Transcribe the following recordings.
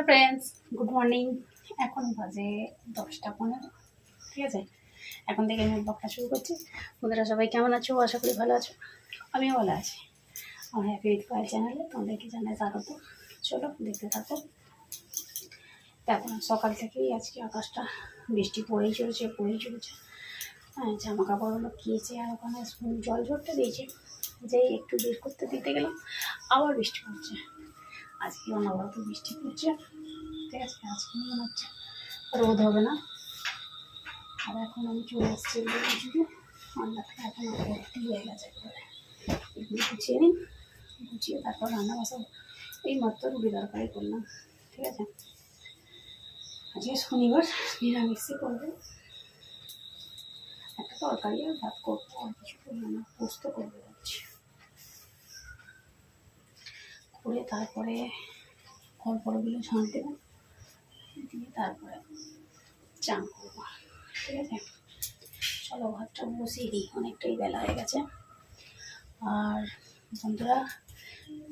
Hello friends, good morning. এখন বাজে 10টা 15। ঠিক আছে, এখন থেকে আমি ব্লগটা শুরু করছি। বন্ধুরা সবাই কেমন আছো? আশা করি ভালো আছো। আমিও ভালো আছি। আমার হ্যাপি উইথ পায়েল চ্যানেলে তোমাদেরকে জানাই স্বাগত। চলো দেখতে থাকো। এখন সকাল থেকেই আজকে আকাশটা বৃষ্টি পড়েই চলেছে। হ্যাঁ, জামা কাপড়গুলো কিয়েছে আর ওখানে জল ঝরতে দিয়েছে, যেই একটু বের করতে দিতে গেলাম আবার বৃষ্টি পড়ছে। আজকে অনবরত বৃষ্টি পড়ছে। ঠিক আছে, আজকে মনে হচ্ছে রোদ হবে না। আর এখন আমি চলে এসেছি ঠান্ডাটা এখন ভর্তি হয়ে গেছে একবারে। এগুলো গুছিয়ে নিই, গুছিয়ে তারপর রান্না বসাবো। এই মাত্র রুটি তরকারি করলাম। ঠিক আছে, আজকে শনিবার, নিরামিষই করবো। একটা তরকারি আর ভাত করবো, আর কিছু করবো না। পোস্ত করবো যাচ্ছি করে তারপরে ঘরগুলো ঝাঁট দেবো, দিয়ে তারপরে চান করবো। ঠিক আছে, চলো ভাতটা বসিয়ে দিই, অনেকটাই বেলা হয়ে গেছে। আর বন্ধুরা,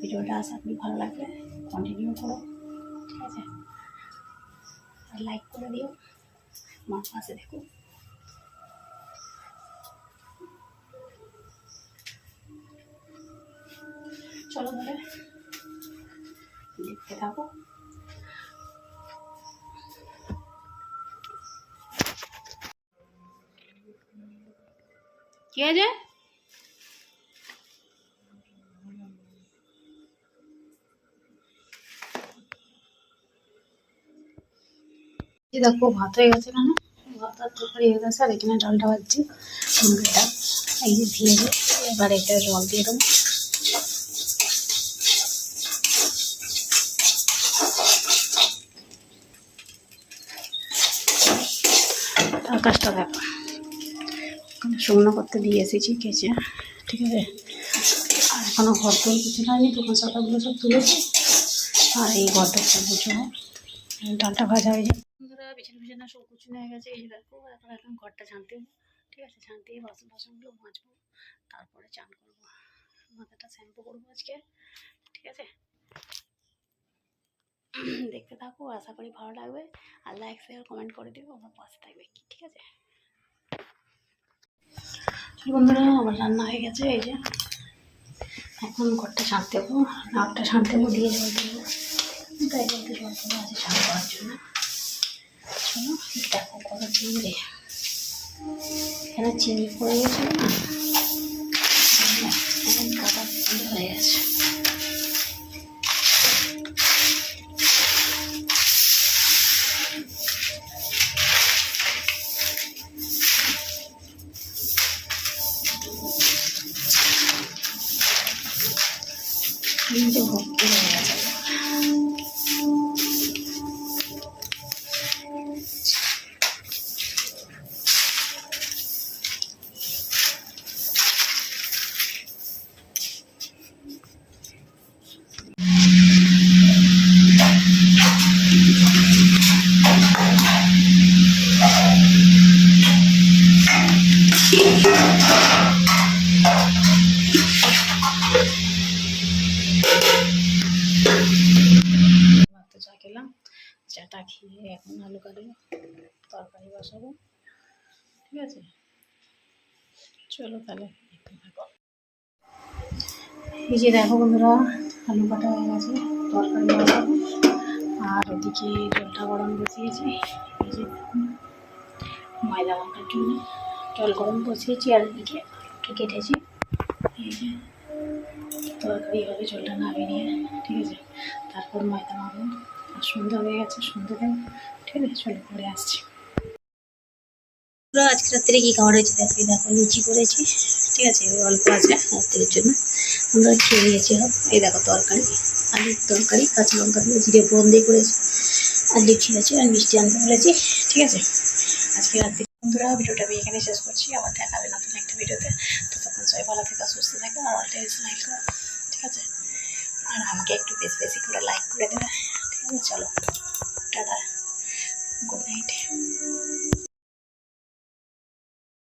ভিডিওটা আশা করি ভালো লাগবে, কন্টিনিউ করো। ঠিক আছে, আর লাইক করে দিও, আমার পাশে দেখো। চলো বলে দেখতে থাকো। কি আছে? দেখো ভাত হয়ে গেছে, এখানে ভাত আর তরকারি হয়ে গেছে। আর এখানে ডালটা ভাজছি, মুরগির ডাল। এই যে ভেজে এবার এটা জল দিয়ে দেবো। আকাশটা দেখো, শুকনো করতে দিয়ে এসেছি কেচে। ঠিক আছে, আর এখনো ঘর তোল কিছু হয়নি, দোকান সাটাগুলো সব তুলেছি। আর এই ঘরটা সব বুঝবো, ডালটা ভাজা হয়ে যায়। বন্ধুরা, বিছানা সব কুচুনো হয়ে গেছে। এই যে দেখো, এখন ঘরটা ঝাঁটতে হবে। ঠিক আছে, ঝাঁট দিয়ে বাসনগুলো মাজবো, তারপরে চান করবো, মাথাটা শ্যাম্পু করবো আজকে। ঠিক আছে, দেখতে থাকো, আশা করি ভালো লাগবে। আর লাইক শেয়ার কমেন্ট করে দিও, আমার পাশে থাকবে কি। ঠিক আছে বন্ধুরা, আমার রান্না হয়ে গেছে। এই যে এখন ঘরটা ঝাঁট দেবো, নাকটা ঝাঁট দেবো, দিয়ে জল দেবো। তাই বলতে জল দেবো আছে স্নান করার জন্য। চলো দেখো কত চিংড়ি, এখানে চিংড়ি পড়ে গেছিল না, এখন কাটা হয়ে গেছে। ভর্তি হয়ে গেছে। চা খেলাম, চাটা খেয়ে এখন আলু কাটবো, তরকারি বসাবো। ঠিক আছে, চলো তাহলে দেখতে থাকো। এই যে দেখো বন্ধুরা, আলু কাটা হয়ে গেছে, তরকারি বসাবো। আর ওদিকে জলটা গরম বসিয়েছি। এই যে ময়দা মাখার জন্য জল গরম বসিয়েছি, আর এদিকে একটু কেটেছি। এই যে তরকারি হবে, জলটা নামিয়ে নিয়ে। ঠিক আছে, তারপর ময়দা মাখবো। আর সন্ধ্যা হয়ে গেছে, সন্ধ্যা দেবো। ঠিক আছে, চলো পরে আসছি। আজকে রাত্রে কি খাবার হয়েছে দেখো, দেখো লুচি করেছি। ঠিক আছে, অল্প আছে রাত্রের জন্য, আমরা খেয়ে নিয়েছি। এই দেখো তরকারি, আলুর তরকারি, কাঁচা লঙ্কা দিয়ে জিরে ফোড়ন দিয়ে করেছি। আর লুচি আছে, আর মিষ্টি আনতে বলেছি। ঠিক আছে, আজকে রাত্রে বন্ধুরা ভিডিওটা আমি এখানে শেষ করছি। আবার দেখা হবে নতুন একটা ভিডিওতে। ততক্ষণ সবাই ভালো থেকে সুস্থ থাকে, আর অলটাইজ লাইক করো। ঠিক আছে, আর আমাকে একটু বেশি করে লাইক করে দেবে। ঠিক আছে, চলো টাটা, গুড নাইট।